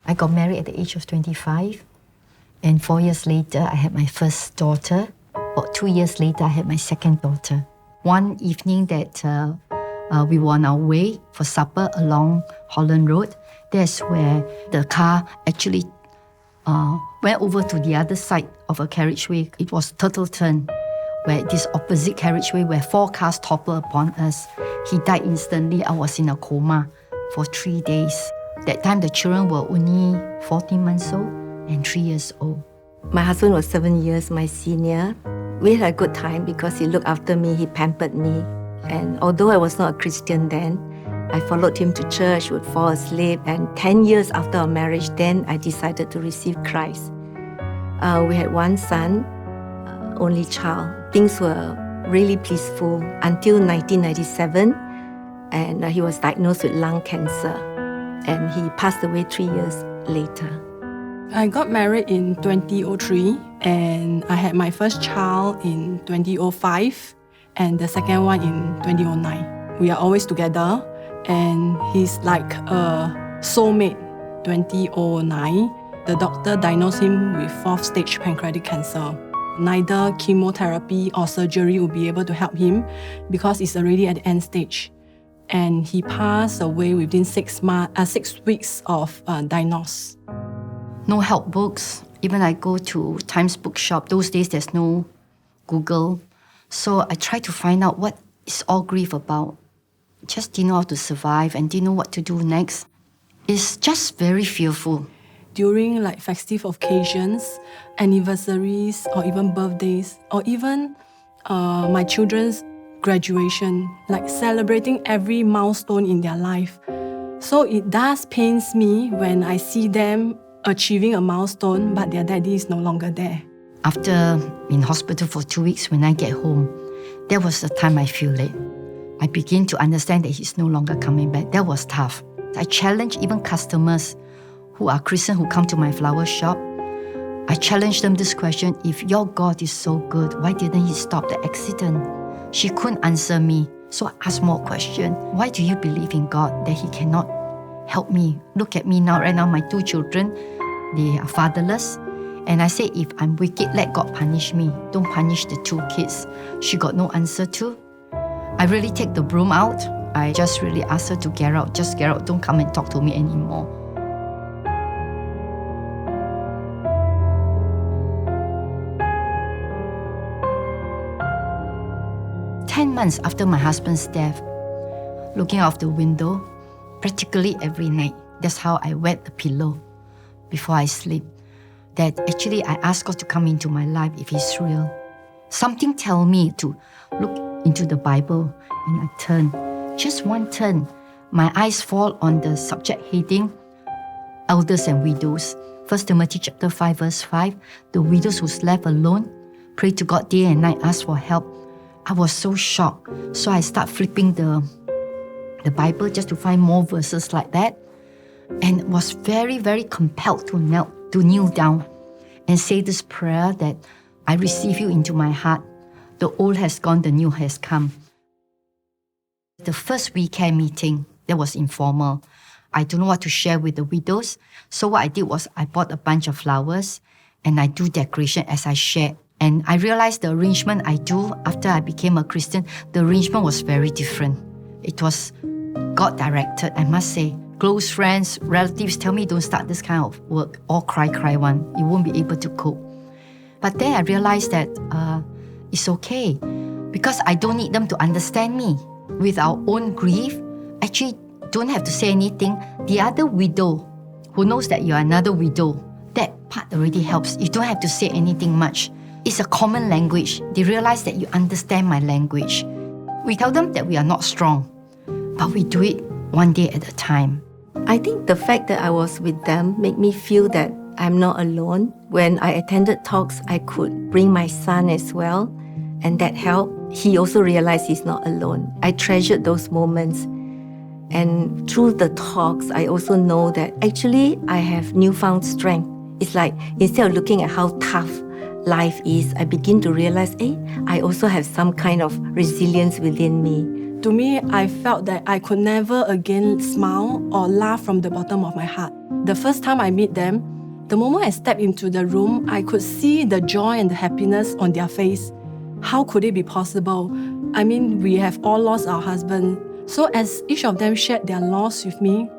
I got married at the age of 25, and 4 years later, I had my first daughter. About 2 years later, I had my second daughter. One evening that we were on our way for supper along Holland Road, that's where the car actually went over to the other side of a carriageway. It was turtle turn, where this opposite carriageway where 4 cars toppled upon us. He died instantly. I was in a coma for 3 days. That time the children were only 14 months old and 3 years old. My husband was 7 years my senior. We had a good time because he looked after me, he pampered me. And although I was not a Christian then, I followed him to church, would fall asleep, and 10 years after our marriage, then I decided to receive Christ. We had one son, only child. Things were really peaceful until 1997, and he was diagnosed with lung cancer, and he passed away 3 years later. I got married in 2003, and I had my first child in 2005, and the second one in 2009. We are always together, and he's like a soulmate. 2009, the doctor diagnosed him with 4th stage pancreatic cancer. Neither chemotherapy or surgery will be able to help him because it's already at the end stage. And he passed away within 6 weeks of diagnosis. No help books. Even I go to Times Bookshop. Those days there's no Google. So I try to find out what is all grief about. Just didn't know how to survive and didn't know what to do next. It's just very fearful. During like festive occasions, anniversaries, or even birthdays, or even my children's graduation, like celebrating every milestone in their life. So it does pains me when I see them achieving a milestone, but their daddy is no longer there. After in hospital for 2 weeks, when I get home, that was the time I feel it. I begin to understand that he's no longer coming back. That was tough. I challenge even customers who are Christian who come to my flower shop. I challenge them this question: if your God is so good, why didn't he stop the accident? She couldn't answer me. So I asked more questions. Why do you believe in God that he cannot help me? Look at me now. Right now, my 2 children, they are fatherless. And I say, if I'm wicked, let God punish me. Don't punish the 2 kids. She got no answer to. I really take the broom out. I just really ask her to get out. Just get out. Don't come and talk to me anymore. Ten months after my husband's death, looking out the window, practically every night, that's how I wet the pillow before I sleep. That actually I ask God to come into my life if he's real. Something tell me to look into the Bible, and I turn. Just one turn, my eyes fall on the subject heading, Elders and Widows. 1 Timothy chapter 5 verse 5, the widows who's left alone, pray to God day and night, ask for help. I was so shocked. So I start flipping the Bible just to find more verses like that, and was very, very compelled to kneel down and say this prayer that I receive you into my heart. The old has gone, the new has come. The first Wicare meeting, that was informal. I don't know what to share with the widows. So what I did was I bought a bunch of flowers and I do decoration as I shared. And I realized the arrangement I do after I became a Christian, the arrangement was very different. It was God-directed, I must say. Close friends, relatives tell me don't start this kind of work. All cry one. You won't be able to cope. But then I realized that it's okay because I don't need them to understand me. With our own grief, actually don't have to say anything. The other widow who knows that you're another widow, that part already helps. You don't have to say anything much. It's a common language. They realize that you understand my language. We tell them that we are not strong, but we do it one day at a time. I think the fact that I was with them made me feel that I'm not alone. When I attended talks, I could bring my son as well, and that helped. He also realized he's not alone. I treasured those moments. And through the talks, I also know that actually I have newfound strength. It's like instead of looking at how tough life is, I begin to realize, I also have some kind of resilience within me. To me, I felt that I could never again smile or laugh from the bottom of my heart The first time I meet them, the moment I stepped into the room, I could see the joy and the happiness on their face. How could it be possible? I mean, we have all lost our husband. So as each of them shared their loss with me,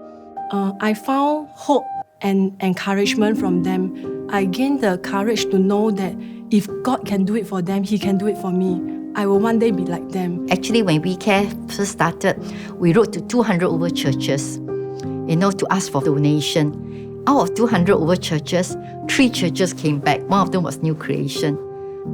I found hope and encouragement from them. I gained the courage to know that if God can do it for them, He can do it for me. I will one day be like them. Actually, when Wicare first started, we wrote to 200 over churches, to ask for donation. Out of 200 over churches, 3 churches came back. One of them was New Creation.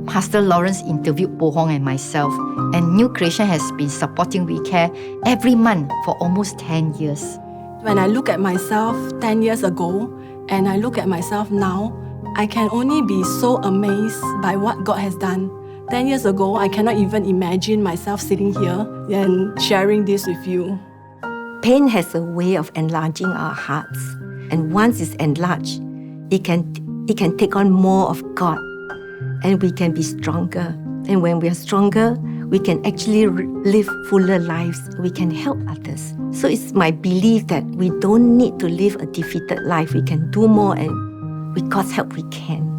Pastor Lawrence interviewed Bo Hong and myself, and New Creation has been supporting Wicare every month for almost 10 years. When I look at myself 10 years ago, and I look at myself now, I can only be so amazed by what God has done. 10 years ago, I cannot even imagine myself sitting here and sharing this with you. Pain has a way of enlarging our hearts. And once it's enlarged, it can take on more of God. And we can be stronger. And when we are stronger, we can actually live fuller lives. We can help others. So it's my belief that we don't need to live a defeated life. We can do more, and with God's help, we can.